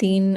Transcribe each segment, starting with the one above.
3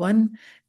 1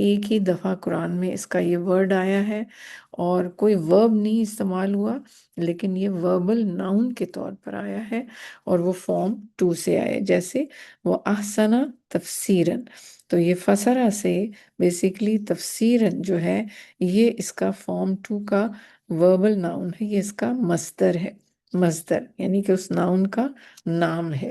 ایک ہی دفعہ قرآن میں اس کا یہ ورڈ آیا ہے، اور کوئی ورب نہیں استعمال ہوا، لیکن یہ وربل ناؤن کے طور پر آیا ہے، اور وہ فارم 2 سے آیا، جیسے وہ احسنا تفسیرن۔ تو یہ فسرا سے بیسیکلی تفسیرن جو ہے، یہ اس کا فارم 2 کا وربل ناؤن ہے، یہ اس کا مصدر ہے، مصدر یعنی کہ اس ناؤن کا نام ہے،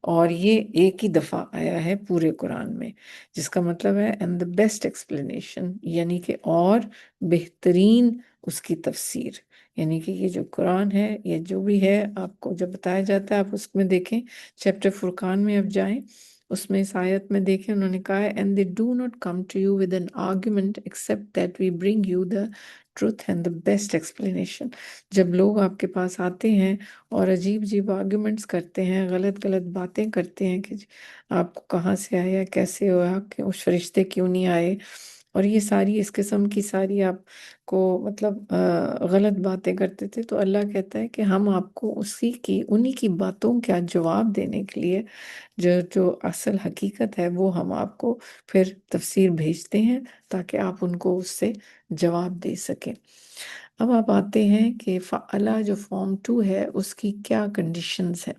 اور یہ ایک ہی دفعہ آیا ہے پورے قرآن میں، جس کا مطلب ہے اینڈ دا بیسٹ ایکسپلینیشن، یعنی کہ اور بہترین اس کی تفسیر، یعنی کہ یہ جو قرآن ہے، یہ جو بھی ہے آپ کو جو بتایا جاتا ہے، آپ اس میں دیکھیں، چیپٹر فرقان میں اب جائیں، اس میں اس آیت میں دیکھیں، انہوں نے کہا ہے and they do not come to you with an argument except that we bring you the truth and the best explanation۔ جب لوگ آپ کے پاس آتے ہیں اور عجیب عجیب آرگومنٹس کرتے ہیں، غلط غلط باتیں کرتے ہیں کہ آپ کو کہاں سے آیا، کیسے ہوا، کہ اس فرشتے کیوں نہیں آئے، اور یہ ساری اس قسم کی ساری آپ کو مطلب غلط باتیں کرتے تھے، تو اللہ کہتا ہے کہ ہم آپ کو انہی کی باتوں کا جواب دینے کے لیے جو جو اصل حقیقت ہے، وہ ہم آپ کو پھر تفسیر بھیجتے ہیں، تاکہ آپ ان کو اس سے جواب دے سکیں۔ اب آپ آتے ہیں کہ فعلا جو فارم 2 ہے، اس کی کیا کنڈیشنز ہیں۔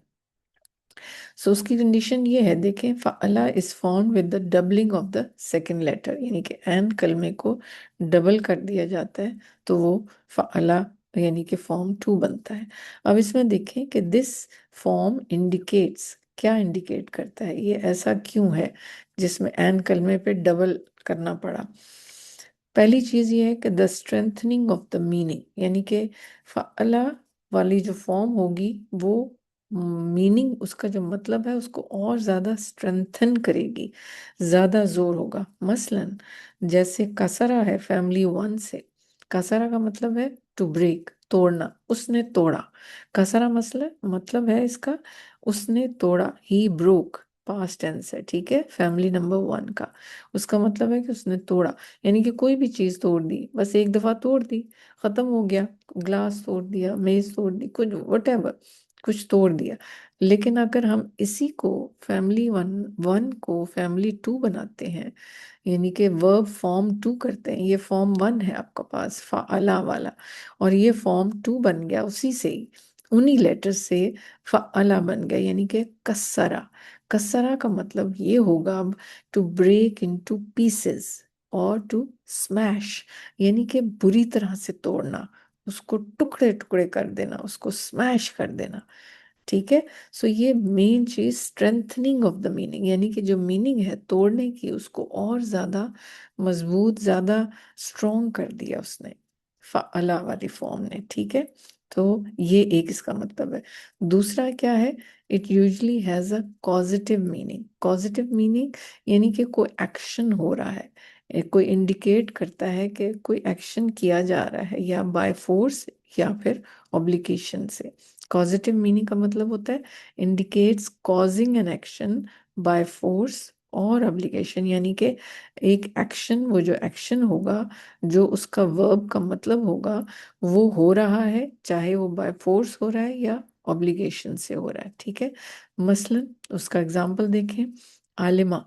سو اس کی کنڈیشن یہ ہے، دیکھیں، فعلا is form with the doubling of the second letter, یعنی کہ این کلمے کو ڈبل کر دیا جاتا ہے، تو وہ فعلا یعنی کہ فارم 2 بنتا ہے۔ اب اس میں دیکھیں کہ دس فارم انڈیکیٹس، کیا انڈیکیٹ کرتا ہے، یہ ایسا کیوں ہے جس میں این کلمے پہ ڈبل کرنا پڑا۔ پہلی چیز یہ ہے کہ دا اسٹرینتھننگ آف دا میننگ، یعنی کہ فعلا والی جو فارم ہوگی، وہ میننگ، اس کا جو مطلب ہے، اس کو اور زیادہ اسٹرینتھن کرے گی، زیادہ زور ہوگا۔ مثلا جیسے کسرہ ہے فیملی 1 سے، کسرہ کا مطلب ہے ٹو بریک، توڑنا، اس نے توڑا۔ کسرہ مسئلہ مطلب ہے اس کا، اس نے توڑا، ہی بروک، پاسٹ ٹینس ہے، ٹھیک ہے، فیملی نمبر 1 کا، اس کا مطلب ہے کہ اس نے توڑا، یعنی کہ کوئی بھی چیز توڑ دی، بس ایک دفعہ توڑ دی، ختم ہو گیا، گلاس توڑ دیا، میز توڑ دی، کچھ وٹ ایور، کچھ توڑ دیا۔ لیکن اگر ہم اسی کو فیملی 1 کو فیملی 2 بناتے ہیں، یعنی کہ ورب فارم 2 کرتے ہیں، یہ فارم 1 ہے آپ کا پاس فعلا والا، اور یہ فارم 2 بن گیا اسی سے ہی، انہی لیٹر سے فعلا بن گیا، یعنی کہ کسرہ۔ کسرہ کا مطلب یہ ہوگا اب ٹو بریک انٹو پیسز اور ٹو اسمیش، یعنی کہ بری طرح سے توڑنا، اس کو ٹکڑے ٹکڑے کر دینا، اس کو اسمیش کر دینا، ٹھیک ہے۔ سو یہ مین چیز اسٹرینتھننگ آف دا میننگ، یعنی کہ جو میننگ ہے توڑنے کی، اس کو اور زیادہ مضبوط، زیادہ اسٹرانگ کر دیا اس نے، فعلا والی فارم نے، ٹھیک ہے۔ تو یہ ایک اس کا مطلب ہے۔ دوسرا کیا ہے، it usually has a causative meaning. Causative meaning یعنی کہ کوئی ایکشن ہو رہا ہے، کوئی انڈیکیٹ کرتا ہے کہ کوئی ایکشن کیا جا رہا ہے، یا بائی فورس یا پھر obligation سے۔ کازیٹیو میننگ کا مطلب ہوتا ہے indicates causing an action by force اور obligation، یعنی کہ ایک ایکشن، وہ جو ایکشن ہوگا، جو اس کا ورب کا مطلب ہوگا، وہ ہو رہا ہے، چاہے وہ بائی فورس ہو رہا ہے یا obligation سے ہو رہا ہے، ٹھیک ہے۔ مثلا اس کا اگزامپل دیکھیں، عالمہ۔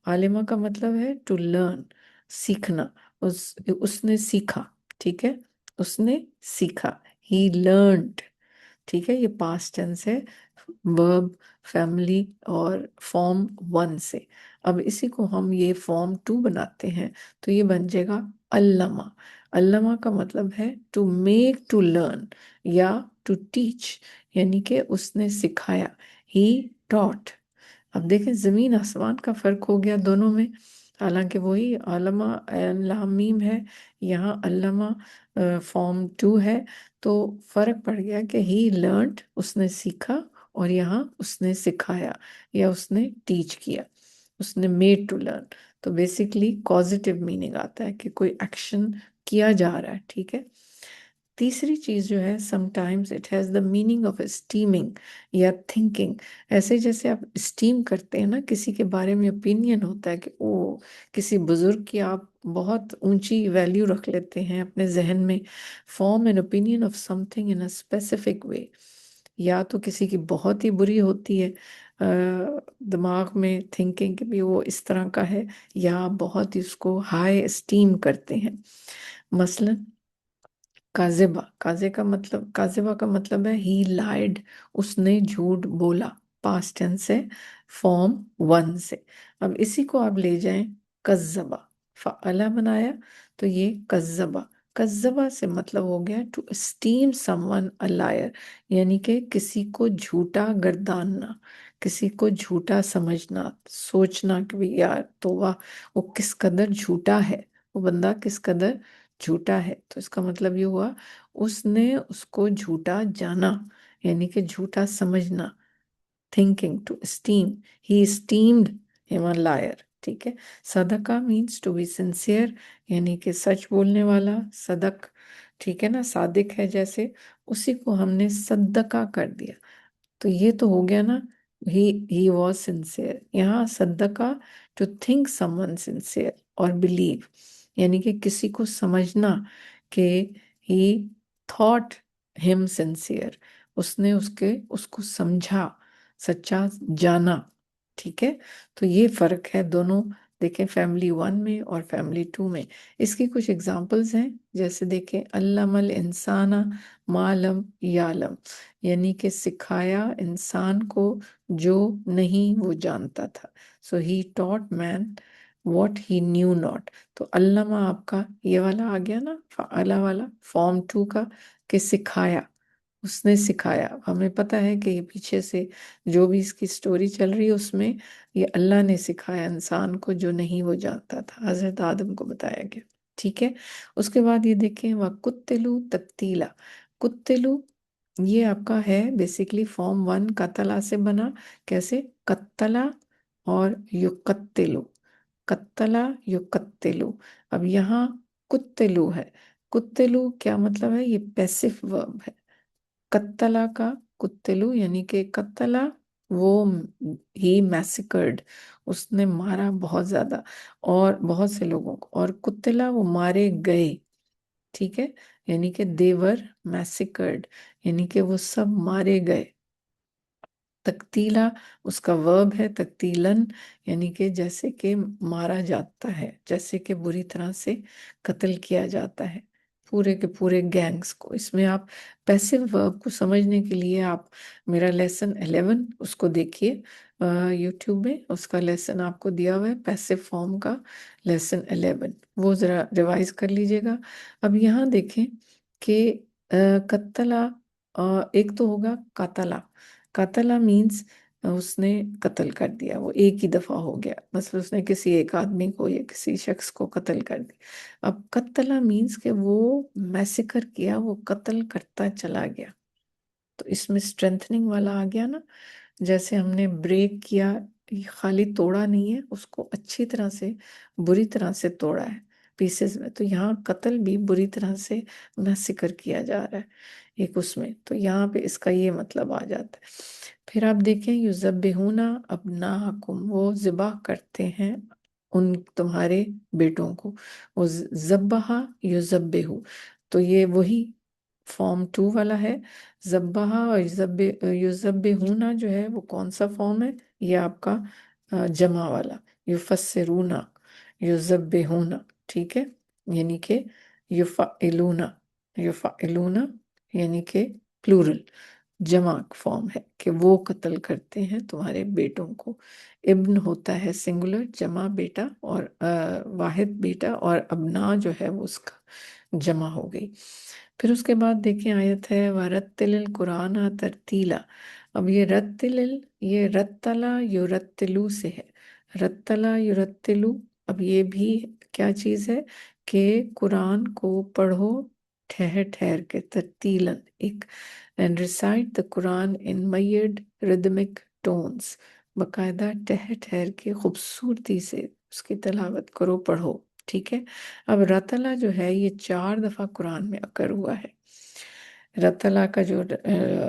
عالمہ کا مطلب ہے ٹو لرن، سیکھنا، اس نے سیکھا، ٹھیک ہے، اس نے سیکھا، ہی لرنڈ، ٹھیک ہے، یہ پاسٹ ٹینس ہے، ورب فیملی اور فارم 1 سے۔ اب اسی کو ہم یہ فارم 2 بناتے ہیں، تو یہ بن جائے گا علامہ۔ علامہ کا مطلب ہے ٹو میک ٹو لرن یا ٹو ٹیچ، یعنی کہ اس نے سکھایا، ہی ٹاٹ۔ اب دیکھیں زمین آسمان کا فرق ہو گیا دونوں میں، حالانکہ وہی علامہ لام میم ہے، یہاں علامہ فارم 2 ہے، تو فرق پڑ گیا کہ ہی لرنڈ، اس نے سیکھا، اور یہاں اس نے سکھایا یا اس نے ٹیچ کیا، اس نے میڈ ٹو لرن۔ تو بیسیکلی پازیٹیو میننگ آتا ہے کہ کوئی ایکشن کیا جا رہا ہے، ٹھیک ہے۔ تیسری چیز جو ہے، some times it has the meaning of stemming یا تھنکنگ، ایسے جیسے آپ اسٹیم کرتے ہیں نا، کسی کے بارے میں اوپینین ہوتا ہے کہ او، کسی بزرگ کی آپ بہت اونچی ویلیو رکھ لیتے ہیں اپنے ذہن میں، form an opinion of some thing in a specific way, یا تو کسی کی بہت ہی بری ہوتی ہے، دماغ میں تھنکنگ کہ بھی وہ اس طرح کا ہے، یا بہت ہی اس کو ہائی اسٹیم کرتے ہیں۔ مثلا کاذبہ، کاذبہ کا مطلب ہے ہی لائڈ، اس نے جھوٹ بولا، پاسٹ ٹینس ہے، فارم ون سے۔ اب اسی کو آپ لے جائیں کذبہ، فعلا بنایا تو یہ کذبہ، کذبہ سے مطلب ہو گیا to esteem someone a liar, یعنی کہ کسی کو جھوٹا گرداننا، کسی کو جھوٹا سمجھنا، سوچنا کہ بھی یار تو وہ کس قدر جھوٹا ہے، وہ بندہ کس قدر جھوٹا ہے۔ تو اس کا مطلب یہ ہوا اس نے اس کو جھوٹا جانا، یعنی کہ جھوٹا سمجھنا۔ thinking to esteem، he esteemed him a liar، ٹھیک ہے۔ صدقہ means to be sincere، یعنی کہ سچ بولنے والا، صدق، ٹھیک ہے نا، صادق ہے جیسے، اسی کو ہم نے صدقہ کر دیا۔ تو یہ تو ہو گیا نا، ہی واز سنسیئر۔ یہاں صدقہ to think someone sincere اور بلیو، یعنی کہ کسی کو سمجھنا کہ ہی تھاٹ ہم سنسیئر، اس نے اس کو سمجھا، سچا جانا، ٹھیک ہے۔ تو یہ فرق ہے دونوں، دیکھیں فیملی ون میں اور فیملی ٹو میں۔ اس کی کچھ اگزامپلز ہیں، جیسے دیکھیں علم الانسان ما لم یعلم، یعنی کہ سکھایا انسان کو جو نہیں وہ جانتا تھا۔ سو ہی ٹاٹ مین واٹ ہی نیو ناٹ۔ تو علامہ آپ کا یہ والا آ گیا نا، فعلا والا فارم ٹو کا، کہ سکھایا، اس نے سکھایا۔ ہمیں پتہ ہے کہ یہ پیچھے سے جو بھی اس کی سٹوری چل رہی ہے اس میں یہ اللہ نے سکھایا انسان کو جو نہیں وہ جانتا تھا، حضرت آدم کو بتایا گیا، ٹھیک ہے۔ اس کے بعد یہ دیکھیں وَقُتِّلُوا تَقْتِيلًا، قتلو یہ آپ کا ہے بیسیکلی فارم ون قتلا سے بنا، کیسے قتلا اور یقتلو، قتلا یقتلو۔ اب یہاں قتلو ہے، قتلو کیا مطلب ہے، یہ پیسف ورب ہے۔ قتلا کا قتلو یعنی کہ قتلا وہ ہی میسیکرڈ، اس نے مارا بہت زیادہ اور بہت سے لوگوں کو، اور قتلا وہ مارے گئے، ٹھیک ہے، یعنی کہ دیور میسیکرڈ، یعنی کہ وہ سب مارے گئے۔ تقتیلا اس کا ورب ہے، تقتیلن یعنی کہ جیسے کہ مارا جاتا ہے، جیسے کہ بری طرح سے قتل کیا جاتا ہے پورے کے پورے گینگز کو۔ اس میں آپ پیسو ورب کو سمجھنے کے لیے آپ میرا لیسن 11 اس کو دیکھیے یوٹیوب میں، اس کا لیسن آپ کو دیا ہوا ہے، پیسو فارم کا لیسن 11، وہ ذرا ریوائز کر لیجئے گا۔ اب یہاں دیکھیں کہ قتلا ایک تو ہوگا قتلا، قتلا مینز اس نے قتل کر دیا، وہ ایک ہی دفعہ ہو گیا، مثلا اس نے کسی ایک آدمی کو یا کسی شخص کو قتل کر دیا۔ اب قتلا مینز کہ وہ میسیکر کیا، وہ قتل کرتا چلا گیا۔ تو اس میں اسٹرینتھننگ والا آ گیا نا، جیسے ہم نے بریک کیا، یہ خالی توڑا نہیں ہے، اس کو اچھی طرح سے بری طرح سے توڑا ہے پیسز میں۔ تو یہاں قتل بھی بری طرح سے میسیکر کیا جا رہا ہے ایک اس میں، تو یہاں پہ اس کا یہ مطلب آ جاتا ہے۔ پھر آپ دیکھیں یذبحون ابناءکم، وہ ذبح کرتے ہیں ان تمہارے بیٹوں کو، وہ ذبح یذبح، تو یہ وہی فارم ٹو والا ہے۔ ذبح اور یذبحون جو ہے وہ کون سا فارم ہے، یہ آپ کا جمع والا، یفسرون، یذبحون، ٹھیک ہے، یعنی کہ یفعلون، یفعلون یعنی کہ پلورل، جمع فارم ہے کہ وہ قتل کرتے ہیں تمہارے بیٹوں کو۔ ابن ہوتا ہے سنگولر، جمع بیٹا، اور واحد بیٹا، اور ابنا جو ہے وہ اس کا جمع ہو گئی۔ پھر اس کے بعد دیکھیں آیت ہے وَرَتِّلِ الْقُرْآنَ تَرْتِیلًا۔ اب یہ یہ رتلا یرتلو سے ہے، رتلا یرتلو۔ اب یہ بھی کیا چیز ہے کہ قرآن کو پڑھو ٹھہر ٹھہر کے، ترتیلاً ایک، and recite the Quran in measured rhythmic tones، باقاعدہ ٹھہر ٹھہر کے خوبصورتی سے اس کی تلاوت کرو، پڑھو، ٹھیک ہے۔ اب رتلا جو ہے یہ 4 دفعہ قرآن میں اکر ہوا ہے۔ رتلا کا جو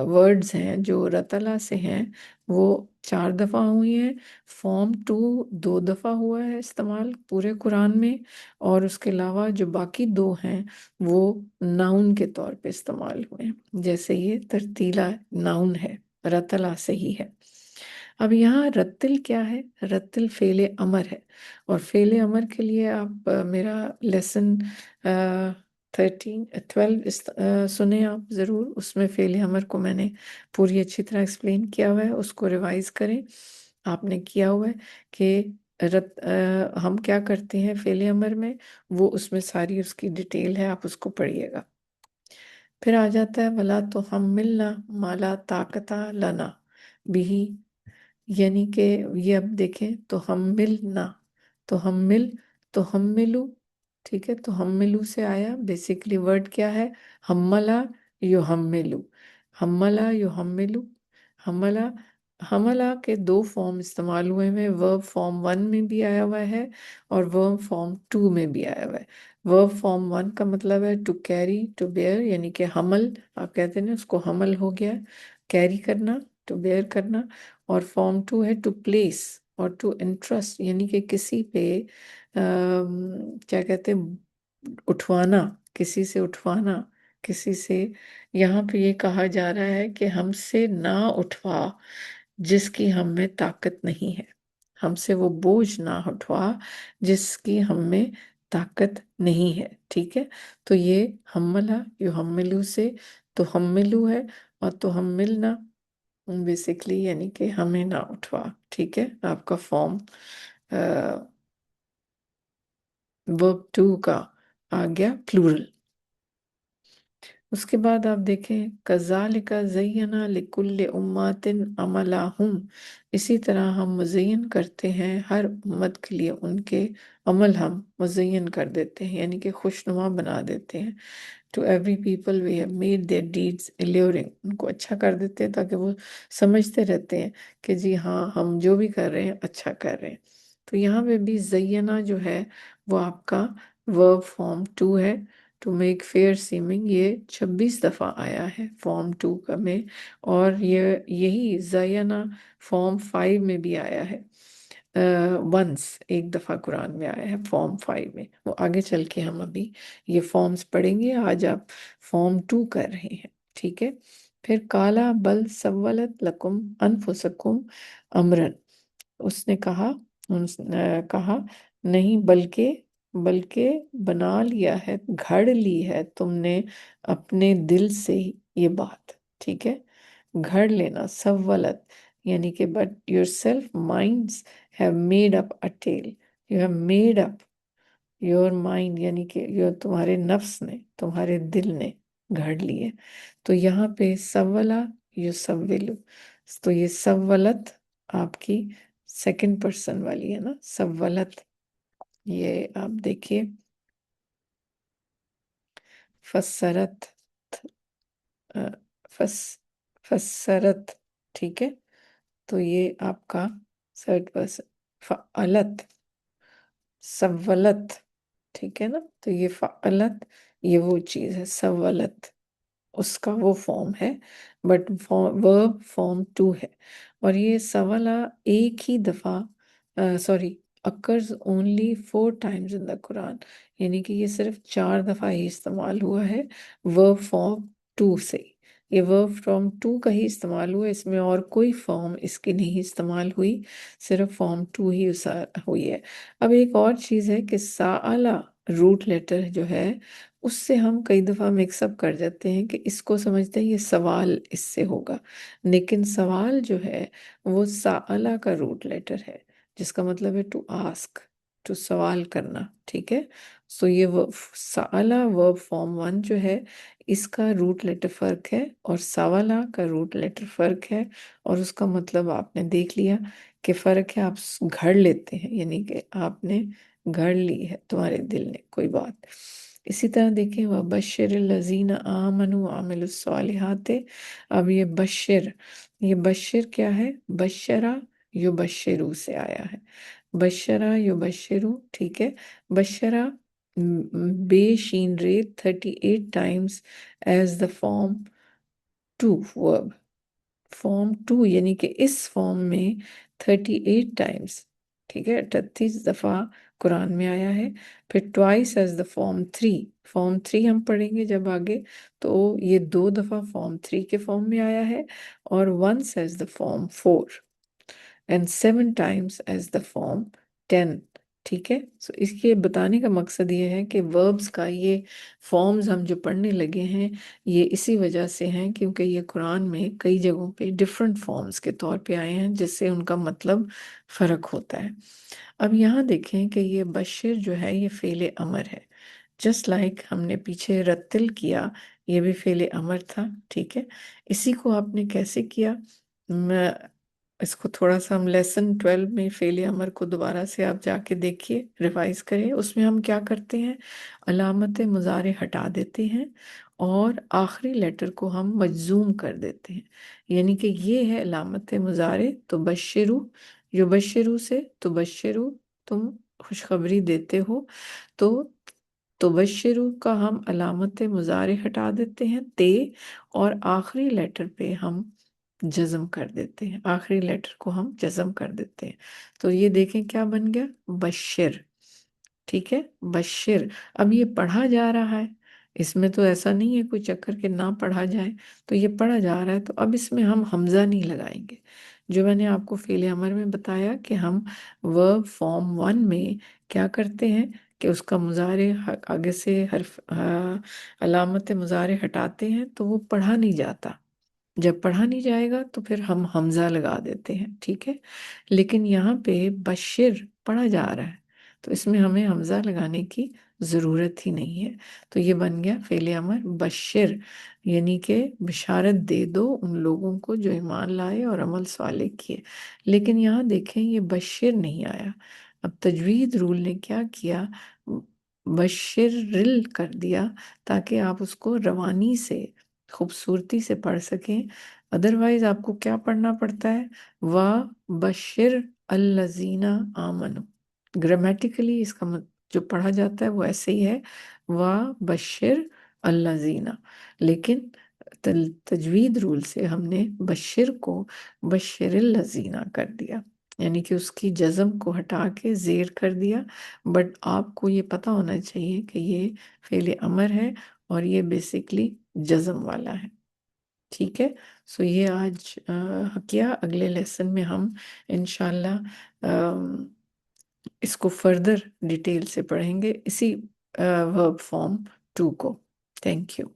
ورڈز ہیں جو رتلا سے ہیں وہ 4 دفعہ ہوئی ہیں، فارم 2 2 دفعہ ہوا ہے استعمال پورے قرآن میں، اور اس کے علاوہ جو باقی 2 ہیں وہ ناؤن کے طور پہ استعمال ہوئے ہیں، جیسے یہ ترتیلا ناؤن ہے، رتلا سے ہی ہے۔ اب یہاں رتل کیا ہے؟ رتل فعل امر ہے، اور فعل امر کے لیے آپ میرا لیسن 12 سنیں آپ ضرور، اس میں فعل امر کو میں نے پوری اچھی طرح ایکسپلین کیا ہوا ہے، اس کو ریوائز کریں۔ آپ نے کیا ہوا ہے کہ ہم کیا کرتے ہیں فعل امر میں، وہ اس میں ساری اس کی ڈیٹیل ہے، آپ اس کو پڑھیے گا۔ پھر آ جاتا ہے ولا تو ہم ملنا مالا طاقتہ لنا بھی، یعنی کہ یہ اب دیکھیں تو ہم ملنا، تو ہم مل، تو ہم ملو، ٹھیک ہے، تو ہم ملو سے آیا، بیسیکلی ورڈ کیا ہے؟ حملہ یو ہم ملو، حملہ یو ہم ملو، حملہ، حملہ کے دو فارم استعمال ہوئے ہیں، ورب فارم 1 میں بھی آیا ہوا ہے اور ورب فارم 2 میں بھی آیا ہوا ہے۔ ورب فارم 1 کا مطلب ہے ٹو کیری، ٹو بیئر، یعنی کہ حمل آپ کہتے ہیں نا، اس کو حمل ہو گیا، کیری کرنا، ٹو بیئر کرنا، اور فارم 2 ہے ٹو پلیس اور ٹو انٹرسٹ، یعنی کہ کسی پہ کیا کہتے ہیں، اٹھوانا، کسی سے اٹھوانا، کسی سے، یہاں پہ یہ کہا جا رہا ہے کہ ہم سے نہ اٹھوا جس کی ہم میں طاقت نہیں ہے، ہم سے وہ بوجھ نہ اٹھوا جس کی ہم میں طاقت نہیں ہے، ٹھیک ہے۔ تو یہ حملہ یو حملو سے تو حملو ہے، اور تو ہم ملنا بیسیکلی یعنی کہ ہمیں نہ اٹھوا، ٹھیک ہے۔ آپ کا فارم ورب 2 کا آ گیا پلورل۔ اس کے بعد آپ دیکھیں کذالک زینا لکل امت عملہم، اسی طرح ہم مزین کرتے ہیں ہر امت کے لیے ان کے عمل، ہم مزین کر دیتے ہیں یعنی کہ خوشنما بنا دیتے ہیں۔ To every people we have made their deeds alluring، ان کو اچھا کر دیتے ہیں تاکہ وہ سمجھتے رہتے ہیں کہ جی ہاں ہم جو بھی کر رہے ہیں اچھا کر رہے ہیں۔ تو یہاں پہ بھی زینہ جو ہے وہ آپ کا verb form 2 ہے، to make fair seeming، یہ 26 دفعہ آیا ہے فارم 2 کا میں، اور یہی زینہ فارم 5 میں بھی آیا ہے، ونس ایک دفعہ قرآن میں آیا ہے فارم 5 میں، وہ آگے چل کے ہم ابھی یہ فارمز پڑھیں گے، آج آپ فارم 2 کر رہے ہیں، ٹھیک ہے۔ پھر کالا بل سولت لکم انفسکم امرن، اس نے کہا نہیں بلکہ بنا لیا ہے، گھڑ لی ہے تم نے اپنے دل سے یہ بات، ٹھیک ہے۔ گھڑ لینا سولت یعنی کہ but your self minds have made up a tail, you have made up your mind, یعنی کہ تمہارے نفس نے، تمہارے دل نے گھڑ لیے۔ تو یہاں پہ سولا یو سولو، تو یہ سولت آپ کی سیکنڈ پرسن والی ہے نا، سولت، یہ آپ دیکھیے فسرت، فس فسرت، ٹھیک ہے۔ تو یہ آپ کا تھرڈ پرسن، فعلت، سولت، ٹھیک ہے نا۔ تو یہ فعلت یہ وہ چیز ہے، سولت اس کا وہ فارم ہے، بٹ ورب فارم 2 ہے، اور یہ سولا ایک ہی دفعہ sorry occurs only 4 times in the قرآن، یعنی کہ یہ صرف 4 دفعہ ہی استعمال ہوا ہے ورب فارم 2 سے، یہ ورب فارم 2 کا ہی استعمال ہوا، اس میں اور کوئی فارم اس کی نہیں استعمال ہوئی، صرف فارم 2 ہی ہوئی ہے۔ اب ایک اور چیز ہے کہ سآلہ روٹ لیٹر جو ہے اس سے ہم کئی دفعہ مکس اپ کر جاتے ہیں کہ اس کو سمجھتے ہیں یہ سوال اس سے ہوگا، لیکن سوال جو ہے وہ سآلہ کا روٹ لیٹر ہے، جس کا مطلب ہے ٹو آسک، ٹو سوال کرنا، ٹھیک ہے۔ سو یہ سآلہ ورب فارم 1 جو ہے اس کا روٹ لیٹر فرق ہے، اور سوالہ کا روٹ لیٹر فرق ہے، اور اس کا مطلب آپ نے دیکھ لیا کہ فرق ہے، آپ گھڑ لیتے ہیں، یعنی کہ آپ نے گھڑ لی ہے تمہارے دل نے کوئی بات۔ اسی طرح دیکھیں وَبَشِّرِ الَّذِينَ آمَنُوا وَعَمِلُوا الصَّالِحَاتِ، اب یہ بشر کیا ہے؟ بشرا یبشرو سے آیا ہے، بشرا یبشرو، ٹھیک ہے۔ بشرا بے شین ریت 38 times as the form 2 verb، form 2 یعنی کہ اس فارم میں 38 ٹائمز، ٹھیک ہے، 38 دفعہ قرآن میں آیا ہے۔ پھر twice as the form 3، form 3 ہم پڑھیں گے جب آگے، تو یہ 2 دفعہ فارم 3 کے فارم میں آیا ہے، اور once as the form 4، and 7 times as the form 10. ٹھیک ہے، سو اس کے بتانے کا مقصد یہ ہے کہ وربس کا یہ فارمز ہم جو پڑھنے لگے ہیں یہ اسی وجہ سے ہیں کیونکہ یہ قرآن میں کئی جگہوں پہ ڈفرینٹ فارمز کے طور پہ آئے ہیں جس سے ان کا مطلب فرق ہوتا ہے۔ اب یہاں دیکھیں کہ یہ بشر جو ہے یہ فعل امر ہے، جسٹ لائک ہم نے پیچھے رتل کیا، یہ بھی فعل امر تھا، ٹھیک ہے۔ اسی کو آپ نے کیسے کیا؟ میں اس کو تھوڑا سا ہم لیسن 12 میں فعل امر کو دوبارہ سے آپ جا کے دیکھیے، ریوائز کریں۔ اس میں ہم کیا کرتے ہیں؟ علامت مضارع ہٹا دیتے ہیں اور آخری لیٹر کو ہم مجزوم کر دیتے ہیں، یعنی کہ یہ ہے علامت مضارع تو بشرو، جو بشرو سے تو بشرو، تم خوشخبری دیتے ہو، تو تبشرو کا ہم علامت مضارع ہٹا دیتے ہیں تے، اور آخری لیٹر پہ ہم جزم کر دیتے ہیں، آخری لیٹر کو ہم جزم کر دیتے ہیں، تو یہ دیکھیں کیا بن گیا؟ بشر، ٹھیک ہے، بشر۔ اب یہ پڑھا جا رہا ہے، اس میں تو ایسا نہیں ہے کوئی چکر کہ نہ پڑھا جائے، تو یہ پڑھا جا رہا ہے، تو اب اس میں ہم حمزہ نہیں لگائیں گے، جو میں نے آپ کو فعل امر میں بتایا کہ ہم ورب فارم 1 میں کیا کرتے ہیں کہ اس کا مضارع آگے سے حرف علامت مضارع ہٹاتے ہیں تو وہ پڑھا نہیں جاتا، جب پڑھا نہیں جائے گا تو پھر ہم حمزہ لگا دیتے ہیں، ٹھیک ہے۔ لیکن یہاں پہ بشر پڑھا جا رہا ہے تو اس میں ہمیں حمزہ لگانے کی ضرورت ہی نہیں ہے، تو یہ بن گیا فعل امر بشر، یعنی کہ بشارت دے دو ان لوگوں کو جو ایمان لائے اور عمل صالح کیے۔ لیکن یہاں دیکھیں یہ بشر نہیں آیا، اب تجوید رول نے کیا کیا؟ بشرل کر دیا تاکہ آپ اس کو روانی سے خوبصورتی سے پڑھ سکیں، ادروائز آپ کو کیا پڑھنا پڑتا ہے؟ بشر الذین آمنو، گرامیٹیکلی اس کا جو پڑھا جاتا ہے وہ ایسے ہی ہے، بشر الذین، لیکن تجوید رول سے ہم نے بشر کو بشر الذین کر دیا، یعنی کہ اس کی جزم کو ہٹا کے زیر کر دیا، بٹ آپ کو یہ پتا ہونا چاہیے کہ یہ فعل امر ہے اور یہ بیسیکلی جزم والا ہے، ٹھیک ہے۔ سو یہ آج کیا، اگلے لیسن میں ہم انشاءاللہ اس کو فردر ڈیٹیل سے پڑھیں گے، اسی ورب فارم 2 کو۔ Thank you.